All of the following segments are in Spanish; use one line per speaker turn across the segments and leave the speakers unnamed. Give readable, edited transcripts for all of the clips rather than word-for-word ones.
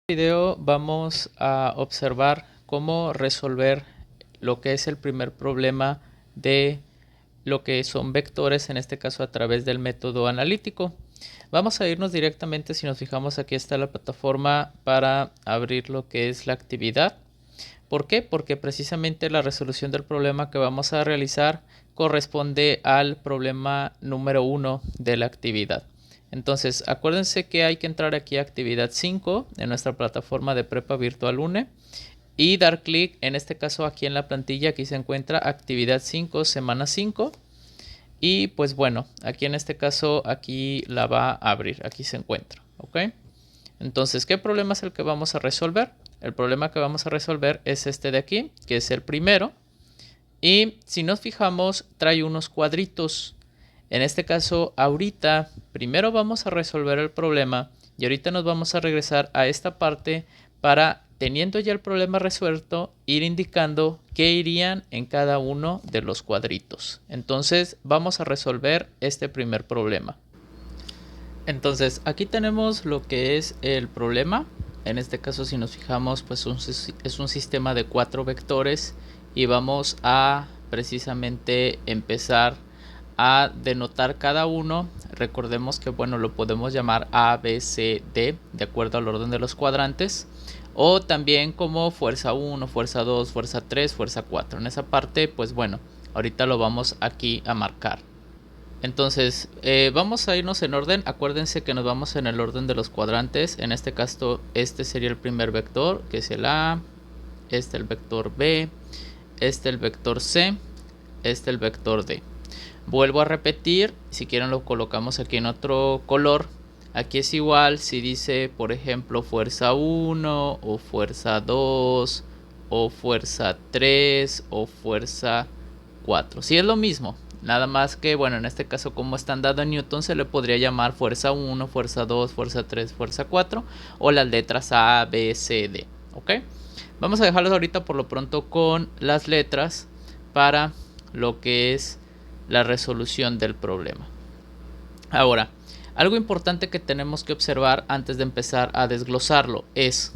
Video vamos a observar cómo resolver lo que es el primer problema de lo que son vectores, en este caso a través del método analítico. Vamos a irnos directamente, si nos fijamos, aquí está la plataforma para abrir lo que es la actividad. ¿Por qué? Porque precisamente la resolución del problema que vamos a realizar corresponde al problema número 1 de la actividad. Entonces, acuérdense que hay que entrar aquí a actividad 5 en nuestra plataforma de Prepa Virtual UNE y dar clic, en este caso aquí en la plantilla, aquí se encuentra actividad 5, semana 5. Y pues bueno, aquí en este caso, aquí la va a abrir, aquí se encuentra, ¿ok? Entonces, ¿qué problema es el que vamos a resolver? El problema que vamos a resolver es este de aquí, que es el primero. Y si nos fijamos, trae unos cuadritos. En este caso, ahorita, primero vamos a resolver el problema y ahorita nos vamos a regresar a esta parte para, teniendo ya el problema resuelto, ir indicando qué irían en cada uno de los cuadritos. Entonces, vamos a resolver este primer problema. Entonces, aquí tenemos lo que es el problema. En este caso, si nos fijamos, pues es un sistema de 4 vectores y vamos a precisamente empezar a denotar cada uno. Recordemos que, bueno, lo podemos llamar A, B, C, D, de acuerdo al orden de los cuadrantes, o también como fuerza 1, fuerza 2, fuerza 3, fuerza 4. En esa parte, pues bueno, ahorita lo vamos aquí a marcar. Entonces, vamos a irnos en orden. Acuérdense que nos vamos en el orden de los cuadrantes. En este caso, este sería el primer vector, que es el A. Este el vector B. Este el vector C. Este el vector D. Vuelvo a repetir. Si quieren lo colocamos aquí en otro color. Aquí es igual si dice, por ejemplo, fuerza 1 o fuerza 2 o fuerza 3 o fuerza 4. Si es lo mismo. Nada más que, bueno, en este caso, como están dado en Newton, se le podría llamar fuerza 1, fuerza 2, fuerza 3, fuerza 4, o las letras A, B, C, D, ¿ok? Vamos a dejarlos ahorita por lo pronto con las letras para lo que es la resolución del problema. Ahora, algo importante que tenemos que observar antes de empezar a desglosarlo es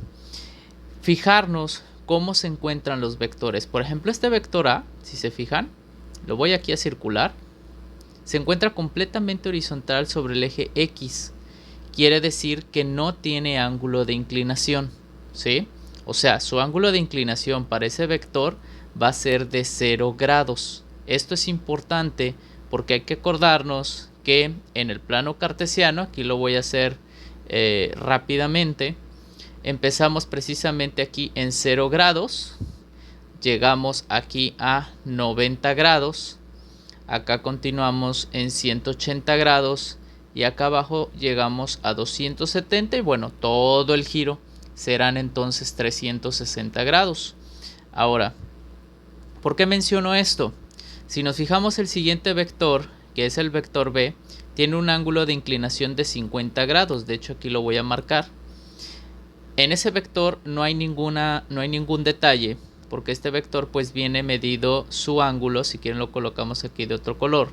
fijarnos cómo se encuentran los vectores. Por ejemplo, este vector A, si se fijan, lo voy aquí a circular, se encuentra completamente horizontal sobre el eje X. Quiere decir que no tiene ángulo de inclinación, ¿sí? O sea, su ángulo de inclinación para ese vector va a ser de 0 grados. Esto es importante porque hay que acordarnos que en el plano cartesiano, aquí lo voy a hacer rápidamente, empezamos precisamente aquí en 0 grados. Llegamos aquí a 90 grados, acá continuamos en 180 grados y acá abajo llegamos a 270 y bueno, todo el giro serán entonces 360 grados. Ahora, ¿por qué menciono esto? Si nos fijamos, el siguiente vector, que es el vector B, tiene un ángulo de inclinación de 50 grados, de hecho aquí lo voy a marcar. En ese vector no hay ningún detalle, porque este vector pues viene medido su ángulo, si quieren lo colocamos aquí de otro color,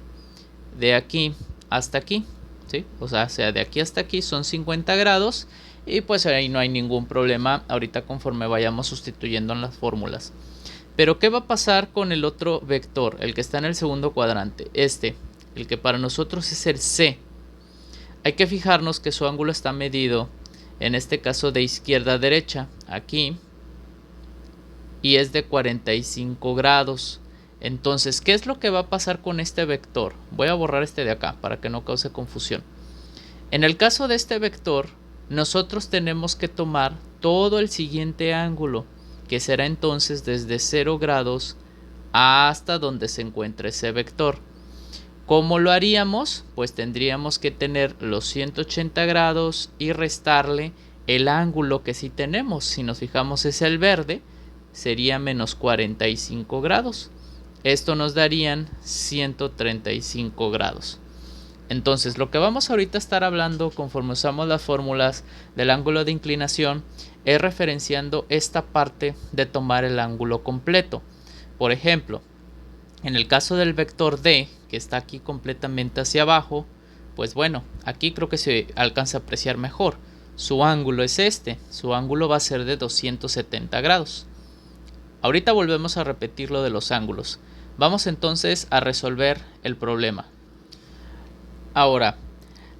de aquí hasta aquí, ¿sí? O sea, de aquí hasta aquí son 50 grados y pues ahí no hay ningún problema ahorita conforme vayamos sustituyendo en las fórmulas. Pero ¿qué va a pasar con el otro vector, el que está en el segundo cuadrante? El que para nosotros es el C. Hay que fijarnos que su ángulo está medido, en este caso de izquierda a derecha, aquí, y es de 45 grados. Entonces, ¿qué es lo que va a pasar con este vector? Voy a borrar este de acá para que no cause confusión. En el caso de este vector, nosotros tenemos que tomar todo el siguiente ángulo, que será entonces desde 0 grados hasta donde se encuentre ese vector. ¿Cómo lo haríamos? Pues tendríamos que tener los 180 grados y restarle el ángulo que sí tenemos. Si nos fijamos es el verde, sería menos 45 grados. Esto nos darían 135 grados. Entonces, lo que vamos ahorita a estar hablando conforme usamos las fórmulas del ángulo de inclinación es referenciando esta parte de tomar el ángulo completo. Por ejemplo, en el caso del vector D, que está aquí completamente hacia abajo, pues bueno, aquí creo que se alcanza a apreciar mejor. su ángulo es este, su ángulo va a ser de 270 grados. Ahorita volvemos a repetir lo de los ángulos. Vamos entonces a resolver el problema. Ahora,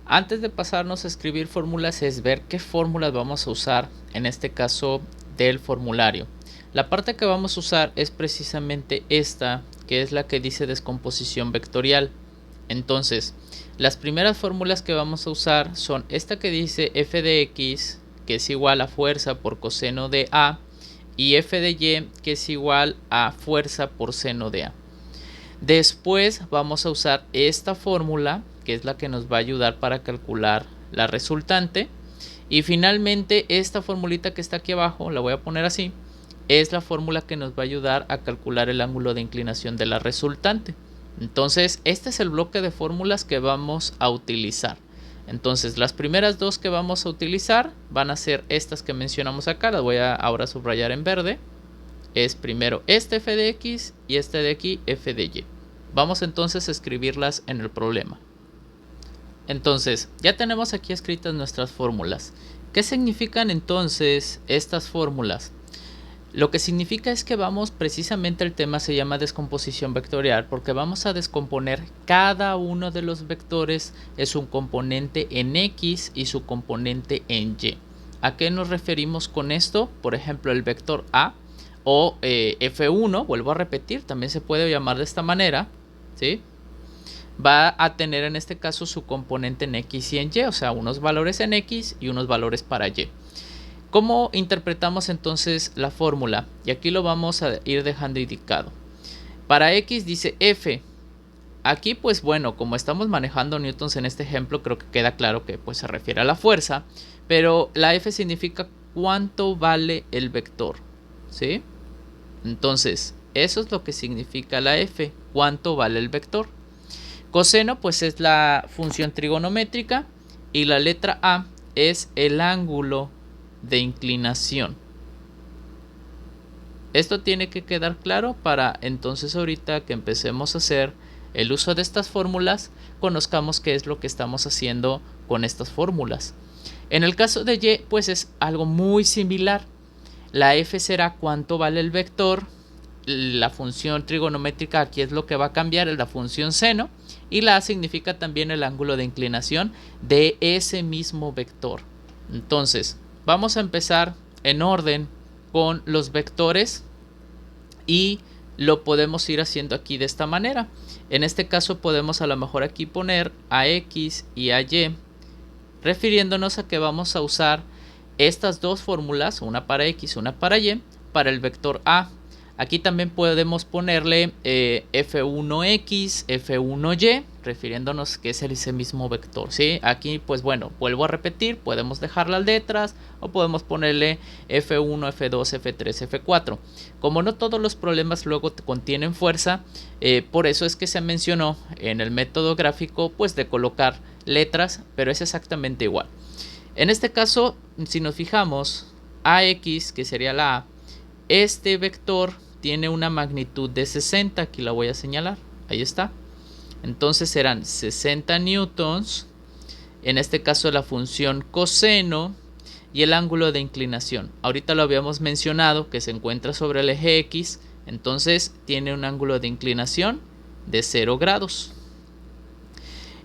antes de pasarnos a escribir fórmulas es ver qué fórmulas vamos a usar, en este caso del formulario. La parte que vamos a usar es precisamente esta, que es la que dice descomposición vectorial. Entonces, las primeras fórmulas que vamos a usar son esta que dice f de x, que es igual a fuerza por coseno de a, y f de y, que es igual a fuerza por seno de a. Después vamos a usar esta fórmula, que es la que nos va a ayudar para calcular la resultante. Y finalmente esta formulita que está aquí abajo, la voy a poner así, es la fórmula que nos va a ayudar a calcular el ángulo de inclinación de la resultante. Entonces, este es el bloque de fórmulas que vamos a utilizar. Entonces, las primeras dos que vamos a utilizar van a ser estas que mencionamos acá. Las voy a ahora subrayar en verde. Es primero este f de x y este de aquí f de y. Vamos entonces a escribirlas en el problema. Entonces, ya tenemos aquí escritas nuestras fórmulas. ¿Qué significan entonces estas fórmulas? Lo que significa es que vamos, precisamente el tema se llama descomposición vectorial, porque vamos a descomponer cada uno de los vectores, es un componente en x y su componente en y. ¿A qué nos referimos con esto? Por ejemplo, el vector a o f1, vuelvo a repetir, también se puede llamar de esta manera, ¿sí? Va a tener en este caso su componente en x y en y, o sea, unos valores en x y unos valores para y. ¿Cómo interpretamos entonces la fórmula? Y aquí lo vamos a ir dejando indicado. Para x dice f. Aquí pues bueno, como estamos manejando newtons en este ejemplo, creo que queda claro que pues se refiere a la fuerza. Pero la f significa cuánto vale el vector, ¿sí? Entonces, eso es lo que significa la f, cuánto vale el vector. Coseno pues es la función trigonométrica y la letra a es el ángulo de inclinación. Esto tiene que quedar claro para entonces ahorita que empecemos a hacer el uso de estas fórmulas, conozcamos qué es lo que estamos haciendo con estas fórmulas. En el caso de y pues es algo muy similar. La f será cuánto vale el vector. La función trigonométrica aquí es lo que va a cambiar, es la función seno, y la a significa también el ángulo de inclinación de ese mismo vector. Entonces, vamos a empezar en orden con los vectores y lo podemos ir haciendo aquí de esta manera. En este caso podemos a lo mejor aquí poner a x y a y, refiriéndonos a que vamos a usar estas dos fórmulas, una para x, una para y, para el vector a. Aquí también podemos ponerle f1x, f1y, refiriéndonos que es ese mismo vector, ¿sí? Aquí, pues bueno, vuelvo a repetir, podemos dejar las letras o podemos ponerle f1, f2, f3, f4. Como no todos los problemas luego contienen fuerza, por eso es que se mencionó en el método gráfico, pues de colocar letras, pero es exactamente igual. En este caso, si nos fijamos, ax, que sería la a, este vector tiene una magnitud de 60, aquí la voy a señalar, ahí está. Entonces serán 60 newtons, en este caso la función coseno y el ángulo de inclinación. Ahorita lo habíamos mencionado que se encuentra sobre el eje X, entonces tiene un ángulo de inclinación de 0 grados.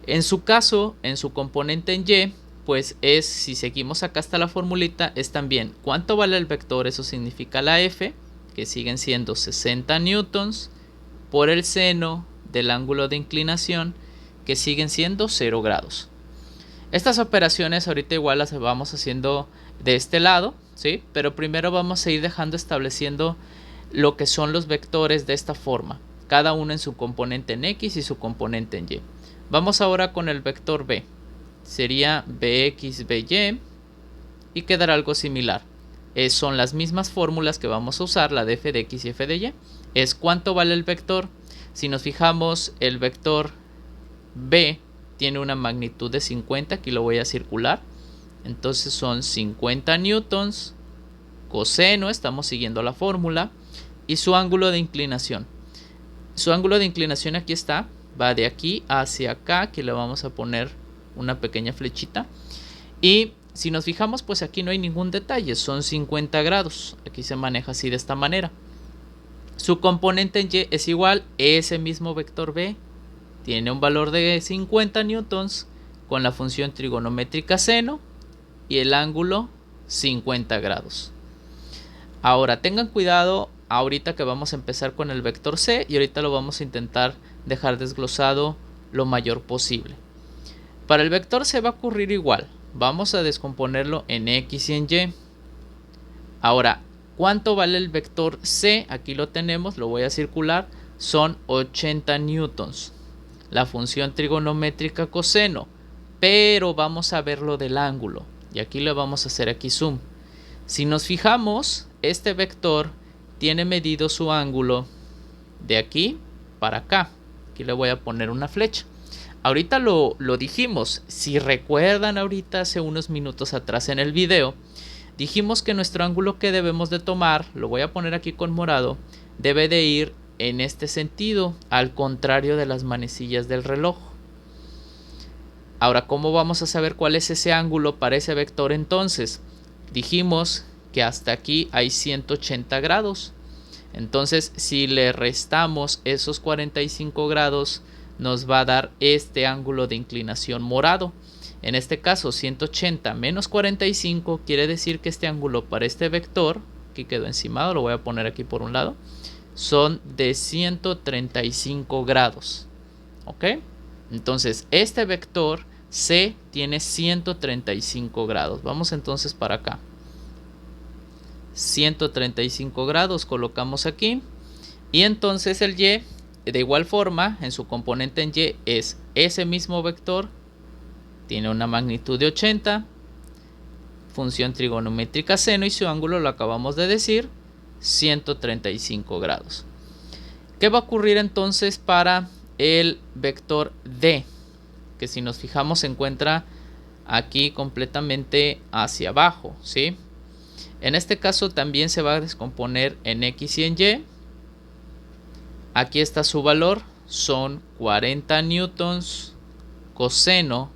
En su caso, en su componente en Y, pues es, si seguimos acá hasta la formulita, es también cuánto vale el vector, eso significa la F, que siguen siendo 60 newtons, por el seno del ángulo de inclinación, que siguen siendo 0 grados. Estas operaciones ahorita igual las vamos haciendo de este lado, ¿sí? Pero primero vamos a ir dejando estableciendo lo que son los vectores de esta forma, cada uno en su componente en X y su componente en Y. Vamos ahora con el vector B, sería Bx, By, y quedará algo similar. Son las mismas fórmulas que vamos a usar, la de f de x y f de y. Es cuánto vale el vector. Si nos fijamos, el vector B tiene una magnitud de 50, aquí lo voy a circular. Entonces son 50 newtons, coseno, estamos siguiendo la fórmula, y su ángulo de inclinación. Su ángulo de inclinación aquí está, va de aquí hacia acá, aquí le vamos a poner una pequeña flechita. Y si nos fijamos, pues aquí no hay ningún detalle, son 50 grados. Aquí se maneja así de esta manera. Su componente en Y es igual, ese mismo vector B tiene un valor de 50 newtons con la función trigonométrica seno y el ángulo 50 grados. Ahora tengan cuidado ahorita que vamos a empezar con el vector C y ahorita lo vamos a intentar dejar desglosado lo mayor posible. Para el vector C va a ocurrir igual. Vamos a descomponerlo en X y en Y. Ahora, ¿cuánto vale el vector C? Aquí lo tenemos, lo voy a circular. Son 80 newtons. La función trigonométrica coseno. Pero vamos a ver lo del ángulo. Y aquí le vamos a hacer aquí zoom. Si nos fijamos, este vector tiene medido su ángulo de aquí para acá. Aquí le voy a poner una flecha. Ahorita lo dijimos, si recuerdan ahorita hace unos minutos atrás en el video, dijimos que nuestro ángulo que debemos de tomar, lo voy a poner aquí con morado, debe de ir en este sentido, al contrario de las manecillas del reloj. Ahora, ¿cómo vamos a saber cuál es ese ángulo para ese vector entonces? Dijimos que hasta aquí hay 180 grados. Entonces, si le restamos esos 45 grados, nos va a dar este ángulo de inclinación morado. En este caso, 180 menos 45 quiere decir que este ángulo para este vector, que quedó encimado, lo voy a poner aquí por un lado, son de 135 grados. ¿Ok? Entonces, este vector C tiene 135 grados. Vamos entonces para acá. 135 grados colocamos aquí. Y entonces el Y, de igual forma, en su componente en Y es ese mismo vector. Tiene una magnitud de 80. Función trigonométrica seno y su ángulo lo acabamos de decir, 135 grados. ¿Qué va a ocurrir entonces para el vector D? Que si nos fijamos se encuentra aquí completamente hacia abajo, ¿sí? En este caso también se va a descomponer en X y en Y. Aquí está su valor, son 40 newtons coseno,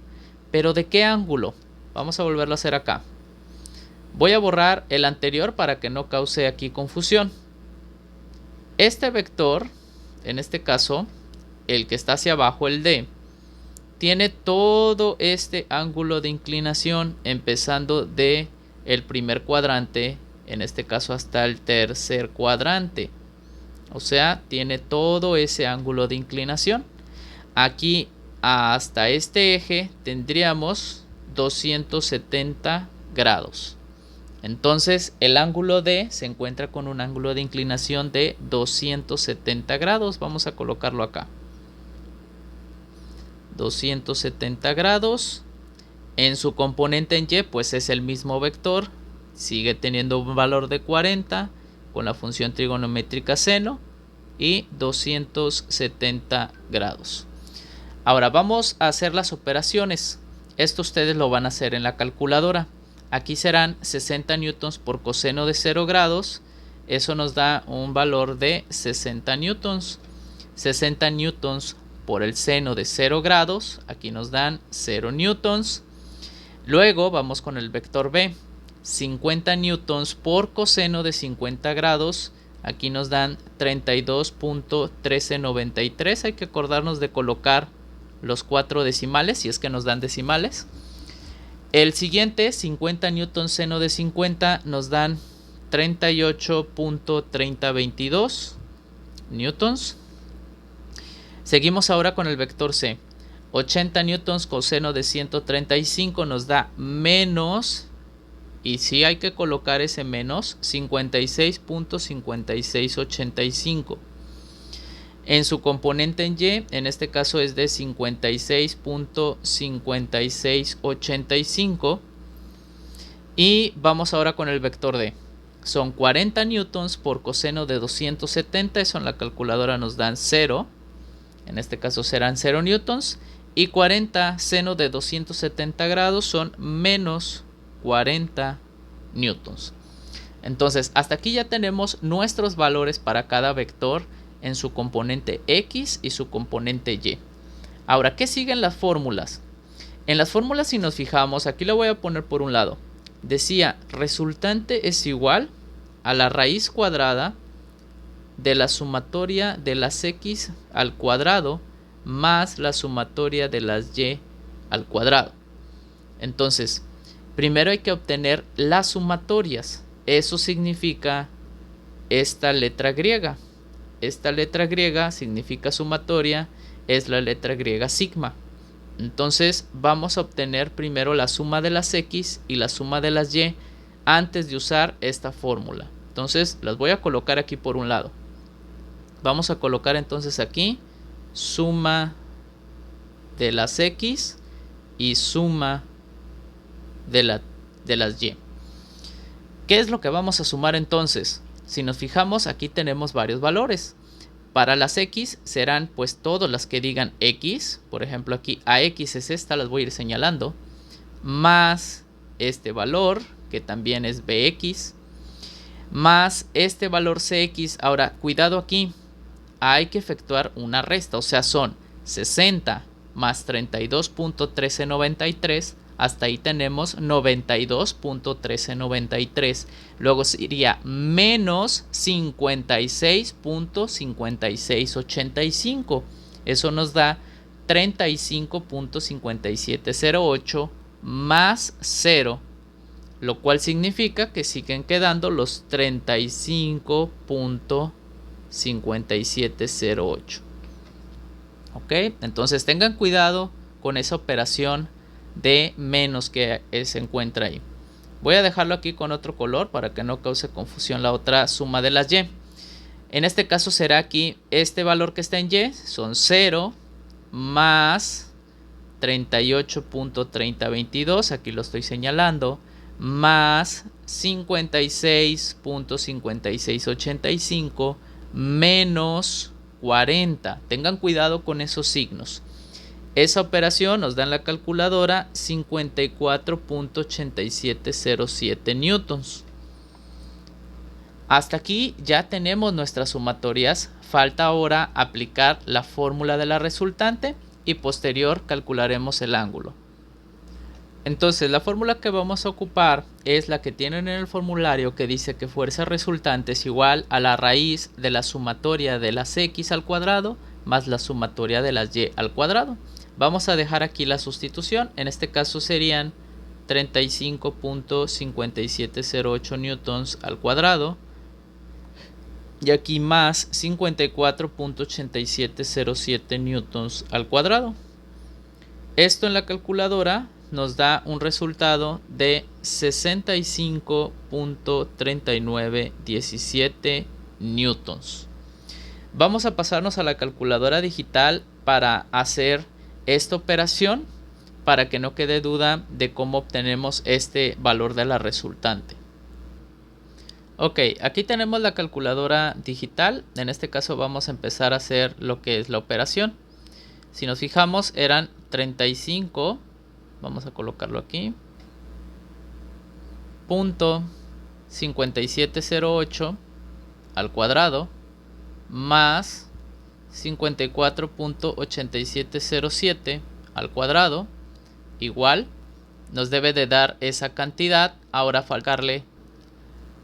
pero ¿de qué ángulo? Vamos a volverlo a hacer acá. Voy a borrar el anterior para que no cause aquí confusión. Este vector, en este caso, el que está hacia abajo, el D, tiene todo este ángulo de inclinación empezando de el primer cuadrante, en este caso hasta el tercer cuadrante. O sea, tiene todo ese ángulo de inclinación. Aquí hasta este eje tendríamos 270 grados. Entonces el ángulo D se encuentra con un ángulo de inclinación de 270 grados. Vamos a colocarlo acá. 270 grados. En su componente en Y pues es el mismo vector. Sigue teniendo un valor de 40 con la función trigonométrica seno y 270 grados. Ahora vamos a hacer las operaciones. Esto ustedes lo van a hacer en la calculadora. Aquí serán 60 newtons por coseno de 0 grados. Eso nos da un valor de 60 newtons. 60 newtons por el seno de 0 grados. Aquí nos dan 0 newtons. Luego vamos con el vector B. 50 newtons por coseno de 50 grados. Aquí nos dan 32.1393. Hay que acordarnos de colocar los 4 decimales si es que nos dan decimales. El siguiente, 50 newtons seno de 50, nos dan 38.3022 newtons. Seguimos ahora con el vector C. 80 newtons coseno de 135 nos da menos, y sí hay que colocar ese menos, 56.5685. En su componente en Y, en este caso es de 56.5685. Y vamos ahora con el vector D. Son 40 newtons por coseno de 270, eso en la calculadora nos dan 0. En este caso serán 0 newtons. Y 40 seno de 270 grados son menos 40 newtons. Entonces, hasta aquí ya tenemos nuestros valores para cada vector en su componente X y su componente Y. Ahora, ¿qué siguen las fórmulas? En las fórmulas, si nos fijamos, aquí lo voy a poner por un lado. Decía, resultante es igual a la raíz cuadrada de la sumatoria de las x al cuadrado más la sumatoria de las y al cuadrado. Entonces, primero hay que obtener las sumatorias. Eso significa esta letra griega. Esta letra griega significa sumatoria, es la letra griega sigma. Entonces vamos a obtener primero la suma de las x y la suma de las y antes de usar esta fórmula. Entonces las voy a colocar aquí por un lado. Vamos a colocar entonces aquí suma de las x y suma de las y. ¿Qué es lo que vamos a sumar entonces? Si nos fijamos, aquí tenemos varios valores. Para las x serán pues todas las que digan x. Por ejemplo, aquí ax es esta, las voy a ir señalando. Más este valor, que también es bx. Más este valor cx. Ahora, cuidado aquí. Hay que efectuar una resta. O sea, son 60 más 32.1393. Hasta ahí tenemos 92.1393. Luego sería menos 56.5685. Eso nos da 35.5708 más 0. Lo cual significa que siguen quedando los 35.5708. ¿Ok? Entonces tengan cuidado con esa operación de menos que se encuentra ahí. Voy a dejarlo aquí con otro color para que no cause confusión la otra suma de las y. En este caso será aquí este valor que está en y, son 0 más 38.3022, aquí lo estoy señalando, más 56.5685 menos 40. Tengan cuidado con esos signos. Esa operación nos da en la calculadora 54.8707 newtons. Hasta aquí ya tenemos nuestras sumatorias. Falta ahora aplicar la fórmula de la resultante y posterior calcularemos el ángulo. Entonces la fórmula que vamos a ocupar es la que tienen en el formulario, que dice que fuerza resultante es igual a la raíz de la sumatoria de las x al cuadrado más la sumatoria de las y al cuadrado. Vamos a dejar aquí la sustitución. En este caso serían 35.5708 newtons al cuadrado. Y aquí más 54.8707 newtons al cuadrado. Esto en la calculadora nos da un resultado de 65.3917 newtons. Vamos a pasarnos a la calculadora digital para hacer esta operación, para que no quede duda de cómo obtenemos este valor de la resultante. Ok, aquí tenemos la calculadora digital. En este caso vamos a empezar a hacer lo que es la operación. Si nos fijamos, eran 35, vamos a colocarlo aquí, punto 5708 al cuadrado más 54.8707 al cuadrado igual, nos debe de dar esa cantidad. Ahora faltarle,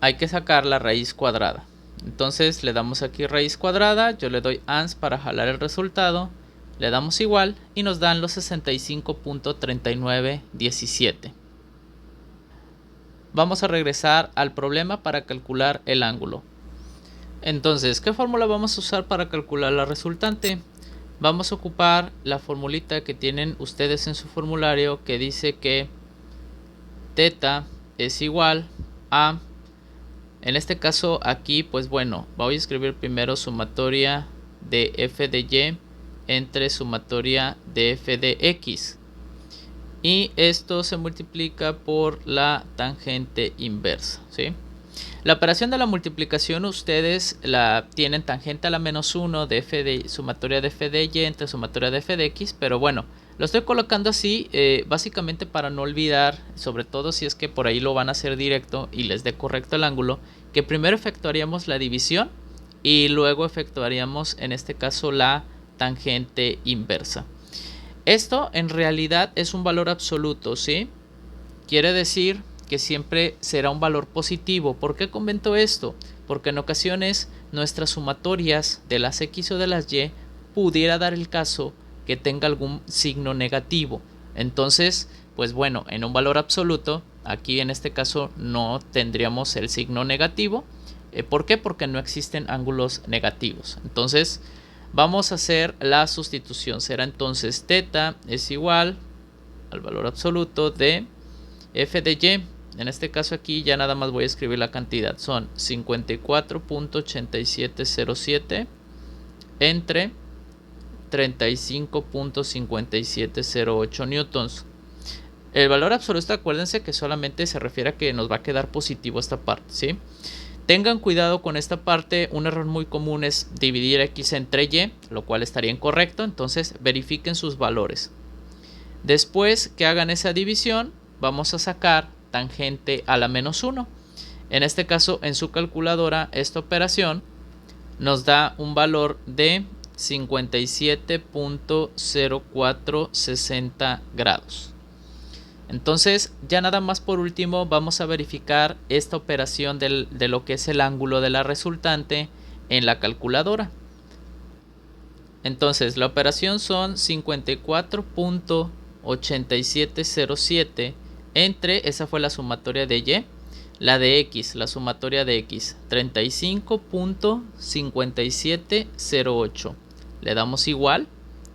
hay que sacar la raíz cuadrada. Entonces le damos aquí raíz cuadrada, yo le doy ans para jalar el resultado, le damos igual y nos dan los 65.3917. Vamos a regresar al problema para calcular el ángulo. Entonces, ¿qué fórmula vamos a usar para calcular la resultante? Vamos a ocupar la formulita que tienen ustedes en su formulario, que dice que θ es igual a, en este caso aquí, pues bueno, voy a escribir primero sumatoria de f de y entre sumatoria de f de x. Y esto se multiplica por la tangente inversa, ¿sí? La operación de la multiplicación ustedes la tienen tangente a la menos 1 de f de sumatoria de f de y entre sumatoria de f de x, pero bueno, lo estoy colocando así básicamente para no olvidar, sobre todo si es que por ahí lo van a hacer directo y les dé correcto el ángulo, que primero efectuaríamos la división y luego efectuaríamos en este caso la tangente inversa. Esto en realidad es un valor absoluto, ¿sí? Quiere decir que siempre será un valor positivo. ¿Por qué comento esto? Porque en ocasiones nuestras sumatorias de las X o de las Y pudiera dar el caso que tenga algún signo negativo. Entonces, pues bueno, en un valor absoluto, aquí en este caso no tendríamos el signo negativo. ¿Por qué? Porque no existen ángulos negativos. Entonces, vamos a hacer la sustitución. Será entonces θ es igual al valor absoluto de f de y. En este caso aquí ya nada más voy a escribir la cantidad. Son 54.8707 entre 35.5708 newtons. El valor absoluto, acuérdense que solamente se refiere a que nos va a quedar positivo esta parte, ¿sí? Tengan cuidado con esta parte. Un error muy común es dividir x entre y, lo cual estaría incorrecto. Entonces verifiquen sus valores. Después que hagan esa división, vamos a sacar tangente a la menos 1. En este caso, en su calculadora, esta operación nos da un valor de 57.0460 grados. Entonces, ya nada más por último vamos a verificar esta operación de lo que es el ángulo de la resultante en la calculadora. Entonces, la operación son 54.8707 entre, esa fue la sumatoria de y, la de x, la sumatoria de x, 35.5708. Le damos igual,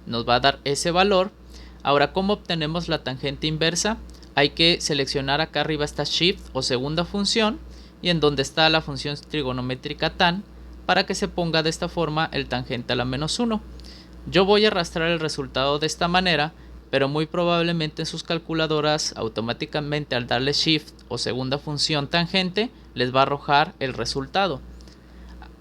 nos va a dar ese valor. Ahora, ¿cómo obtenemos la tangente inversa? Hay que seleccionar acá arriba esta shift o segunda función y en donde está la función trigonométrica tan, para que se ponga de esta forma el tangente a la menos 1. Yo voy a arrastrar el resultado de esta manera, pero muy probablemente en sus calculadoras automáticamente al darle shift o segunda función tangente les va a arrojar el resultado.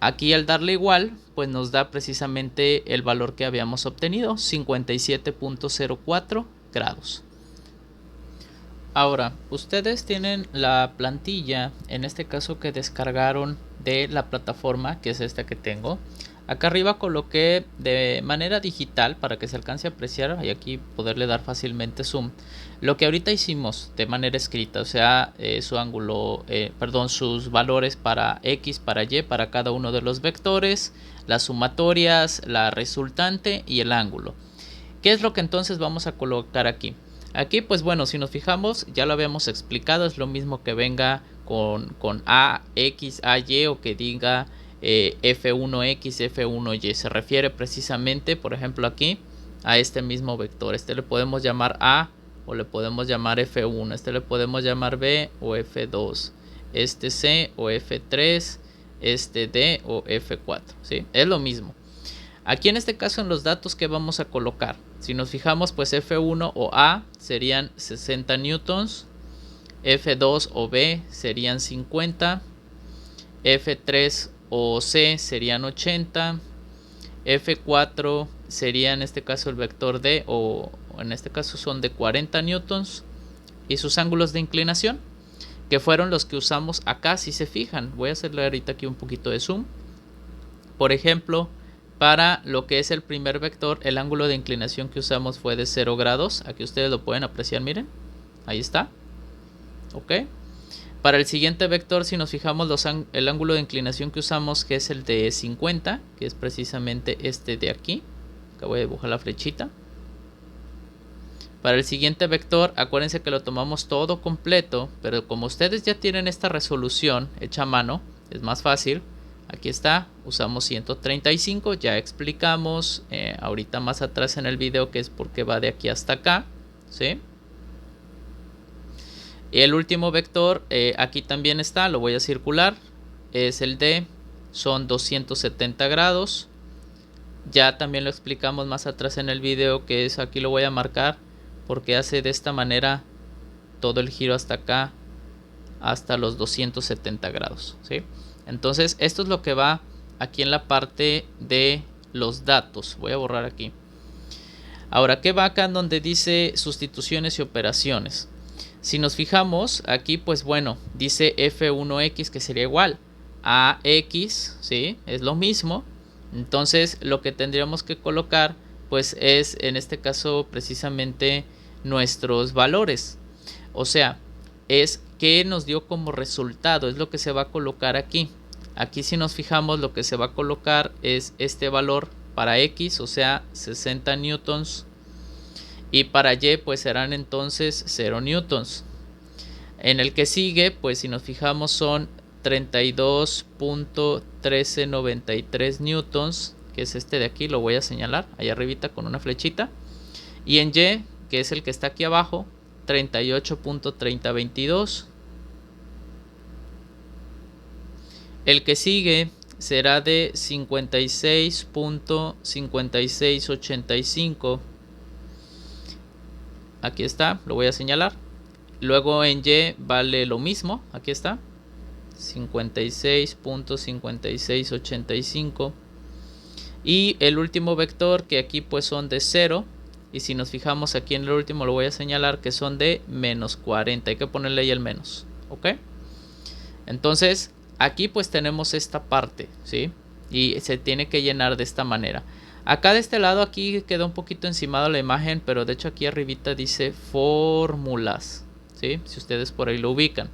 Aquí al darle igual, pues nos da precisamente el valor que habíamos obtenido, 57.04 grados. Ahora, ustedes tienen la plantilla, en este caso que descargaron de la plataforma, que es esta que tengo. Acá arriba coloqué de manera digital para que se alcance a apreciar y aquí poderle dar fácilmente zoom. Lo que ahorita hicimos de manera escrita, o sea, su ángulo, sus valores para X, para Y, para cada uno de los vectores, las sumatorias, la resultante y el ángulo. ¿Qué es lo que entonces vamos a colocar aquí? Aquí, pues bueno, si nos fijamos, ya lo habíamos explicado, es lo mismo que venga con A, X, A, Y o que diga F1X, F1Y. Se refiere precisamente, por ejemplo, aquí a este mismo vector. Este le podemos llamar A o le podemos llamar F1. Este le podemos llamar B o F2. Este C o F3. Este D o F4. ¿Sí? Es lo mismo. Aquí en este caso en los datos que vamos a colocar, si nos fijamos, pues F1 o A serían 60 newtons, F2 o B serían 50, F3 o C serían 80, F4 sería en este caso el vector D o en este caso son de 40 newtons y sus ángulos de inclinación que fueron los que usamos acá. Si se fijan, voy a hacerle ahorita aquí un poquito de zoom. Por ejemplo, para lo que es el primer vector, el ángulo de inclinación que usamos fue de 0 grados. Aquí ustedes lo pueden apreciar, miren. Ahí está. Ok. Para el siguiente vector, si nos fijamos, el ángulo de inclinación que usamos, que es el de 50, que es precisamente este de aquí. Acá voy a dibujar la flechita. Para el siguiente vector, acuérdense que lo tomamos todo completo, pero como ustedes ya tienen esta resolución hecha a mano, es más fácil. Aquí está, usamos 135, ya explicamos ahorita más atrás en el video que es porque va de aquí hasta acá, ¿sí? Y el último vector, aquí también está, lo voy a circular, es el D, son 270 grados. Ya también lo explicamos más atrás en el video, que es, aquí lo voy a marcar, porque hace de esta manera todo el giro hasta acá, hasta los 270 grados, ¿sí? Entonces esto es lo que va aquí en la parte de los datos. Voy a borrar aquí. Ahora, ¿qué va acá en donde dice sustituciones y operaciones? Si nos fijamos aquí, pues bueno, dice F1X que sería igual a X, ¿sí? Es lo mismo. Entonces lo que tendríamos que colocar pues es en este caso precisamente nuestros valores. O sea, es que nos dio como resultado, es lo que se va a colocar aquí. Aquí si nos fijamos lo que se va a colocar es este valor para X, o sea 60 newtons. Y para Y pues serán entonces 0 newtons. En el que sigue pues si nos fijamos son 32.1393 newtons, que es este de aquí, lo voy a señalar ahí arribita con una flechita. Y en Y, que es el que está aquí abajo, 38.3022. El que sigue será de 56.5685. Aquí está, lo voy a señalar. Luego en Y vale lo mismo, aquí está, 56.5685. Y el último vector, que aquí pues son de 0. Y si nos fijamos aquí en el último lo voy a señalar que son de menos 40. Hay que ponerle ahí el menos, ¿ok? Entonces aquí pues tenemos esta parte, ¿sí? Y se tiene que llenar de esta manera. Acá de este lado aquí quedó un poquito encimado la imagen, pero de hecho aquí arribita dice fórmulas, ¿sí? Si ustedes por ahí lo ubican.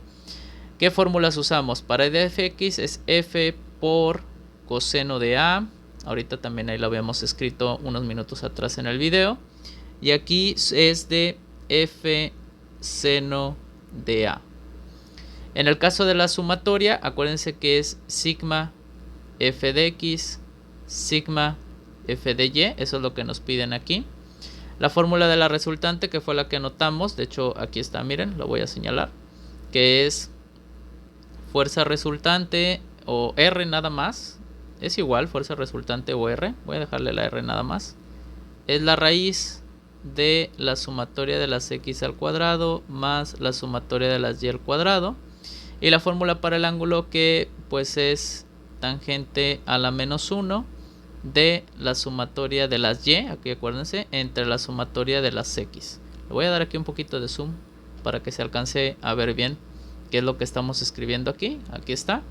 ¿Qué fórmulas usamos? Para d de fx es f por coseno de a. Ahorita también ahí lo habíamos escrito unos minutos atrás en el video. Y aquí es de f seno de a. En el caso de la sumatoria, acuérdense que es sigma f de x, sigma f de y, eso es lo que nos piden aquí. La fórmula de la resultante, que fue la que anotamos, de hecho aquí está, miren, lo voy a señalar, que es fuerza resultante o R nada más, es igual, fuerza resultante o R, voy a dejarle la R nada más, es la raíz de la sumatoria de las x al cuadrado más la sumatoria de las y al cuadrado. Y la fórmula para el ángulo, que pues es tangente a la menos 1 de la sumatoria de las y, aquí acuérdense, entre la sumatoria de las x. Le voy a dar aquí un poquito de zoom para que se alcance a ver bien qué es lo que estamos escribiendo aquí. Aquí está.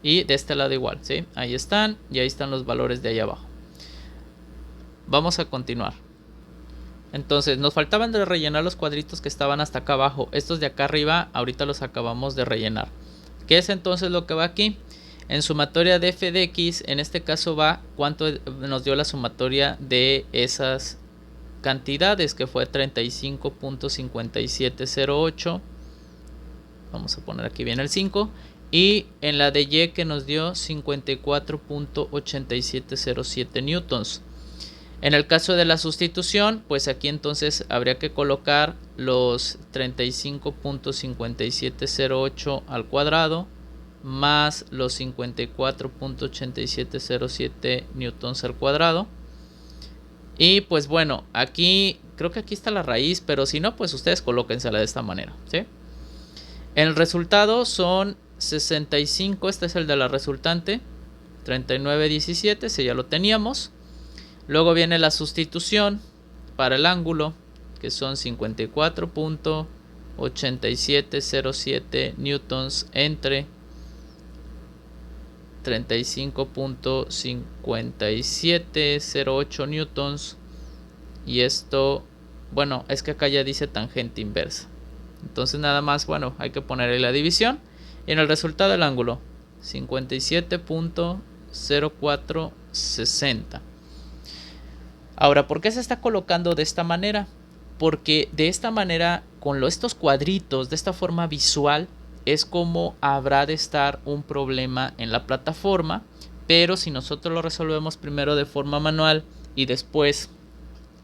Y de este lado igual, ¿sí? Ahí están, y ahí están los valores de ahí abajo. Vamos a continuar. Entonces nos faltaban de rellenar los cuadritos que estaban hasta acá abajo. Estos de acá arriba ahorita los acabamos de rellenar. ¿Qué es entonces lo que va aquí? En sumatoria de f de x, en este caso va cuánto nos dio la sumatoria de esas cantidades, que fue 35.5708. Vamos a poner aquí bien el 5. Y en la de y, que nos dio 54.8707 newtons. En el caso de la sustitución, pues aquí entonces habría que colocar los 35.5708 al cuadrado más los 54.8707 newtons al cuadrado. Y pues bueno, aquí creo que aquí está la raíz, pero si no, pues ustedes colóquensela de esta manera, ¿sí? El resultado son 65, este es el de la resultante, 3917, ese ya lo teníamos. Luego viene la sustitución para el ángulo, que son 54.8707 newtons entre 35.5708 newtons. Y esto, bueno, es que acá ya dice tangente inversa. Entonces nada más, bueno, hay que ponerle la división. Y en el resultado del ángulo, 57.0460. Ahora, ¿por qué se está colocando de esta manera? Porque de esta manera, con estos cuadritos, de esta forma visual, es como habrá de estar un problema en la plataforma. Pero si nosotros lo resolvemos primero de forma manual y después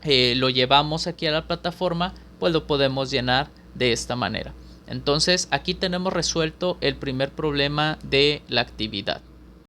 lo llevamos aquí a la plataforma, pues lo podemos llenar de esta manera. Entonces aquí tenemos resuelto el primer problema de la actividad.